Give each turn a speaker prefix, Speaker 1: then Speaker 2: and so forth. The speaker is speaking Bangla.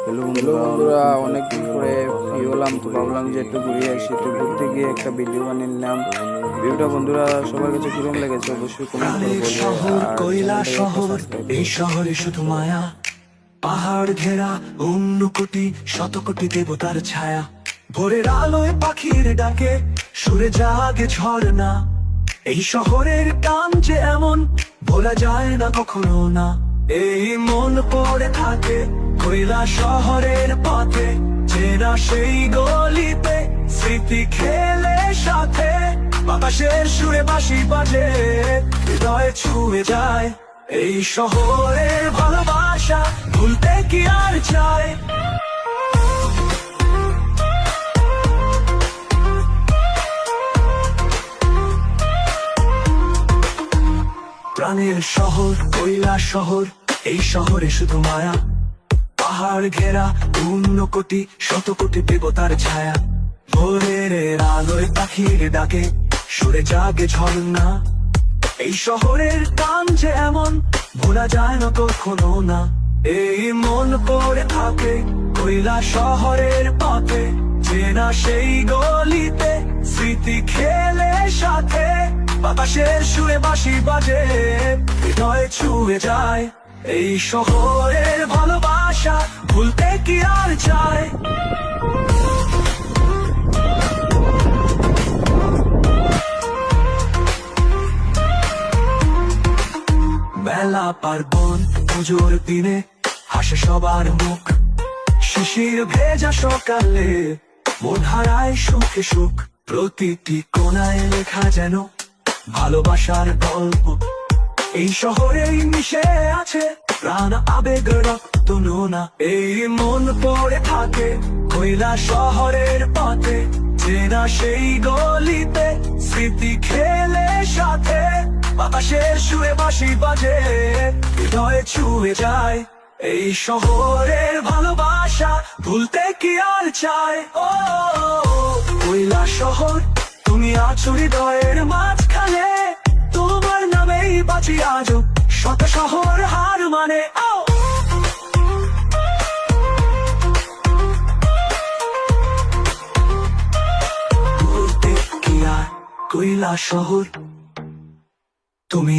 Speaker 1: হ্যালো বন্ধুরা, অনেকদিন পরে ফ্রি হলাম, তো ভাবলাম যে একটু ঘুরে আসি। তো ঘুরতে গিয়ে একটা ভিডিও বানিয়ে নিলাম। ভিডিওটা বন্ধুরা সবার কাছে কিরকম লেগেছে অবশ্যই কমেন্ট করে বলবে।
Speaker 2: শহর
Speaker 1: আর
Speaker 2: কৈলা
Speaker 1: চ্যানেলটাকে
Speaker 2: শহর,
Speaker 1: সাবস্ক্রাইব
Speaker 2: এই
Speaker 1: করবে।
Speaker 2: শহরে শুধু মায়া। পাহাড় ঘেরা অন্য কোটি শত কোটি দেবতার ছায়া। ভোরের আলোয় পাখির ডাকে সুরে জাগে ঝর্ণা। এই শহরের টান যে এমন ভোলা যায় না কখনো না। এই মন পড়ে থাকে কৈলা শহরের পথে, চেনা সেই গলিতে স্মৃতি খেলে সাথে। বাতাসের সুরে বাঁশি বাজে, হৃদয় ছুঁয়ে যায়। এই শহরের ভালোবাসা ভুলতে কি আর চায়। প্রাণের শহর কৈলা শহর, এই শহরে শুধু মায়া। পাহাড় ঘেরা অন্য কোটি শত কোটি দেবতার ছায়া। ভোরের আলোয় পাখির ডাকে সুরে জাগে ঝর্ণা। এই শহরের টান যে এমন ভোলা যায় না কখনো না। এই মন পড়ে থাকে কৈলা শহরের পথে, চেনা সেই গলিতে স্মৃতি খেলে সাথে। বাতাসের সুরে বাঁশি বাজে, হৃদয় ছুঁয়ে যায়। এই শহরের ভালোবাসা ভুলতে কি আর চায়। মেলা পার্বণ পুজোর দিনে হাসে সবার মুখ। শিশির ভেজা সকালে মন হারায় সুখে সুখ। প্রতিটি কোণায় লেখা যেন ভালোবাসার গল্প। এই শহরেই মিশে আছে প্রাণ আবেগ রক্ত নোনা। এই মন পড়ে থাকে কৈলা শহরের পথে, চেনা সেই গলিতে স্মৃতি খেলে সাথে। বাতাসের সুরে বাঁশি বাজে, হৃদয় ছুঁয়ে যায়। এই শহরের ভালোবাসা ভুলতে কি আর চায়। ও কৈলা শহর, তুমি আছো হৃদয়ের মাঝখানে। তোমার নামেই বাঁচি আজও, শত শহর হার মানে। ভুলতে কি আর কৈলা শহর, তুমি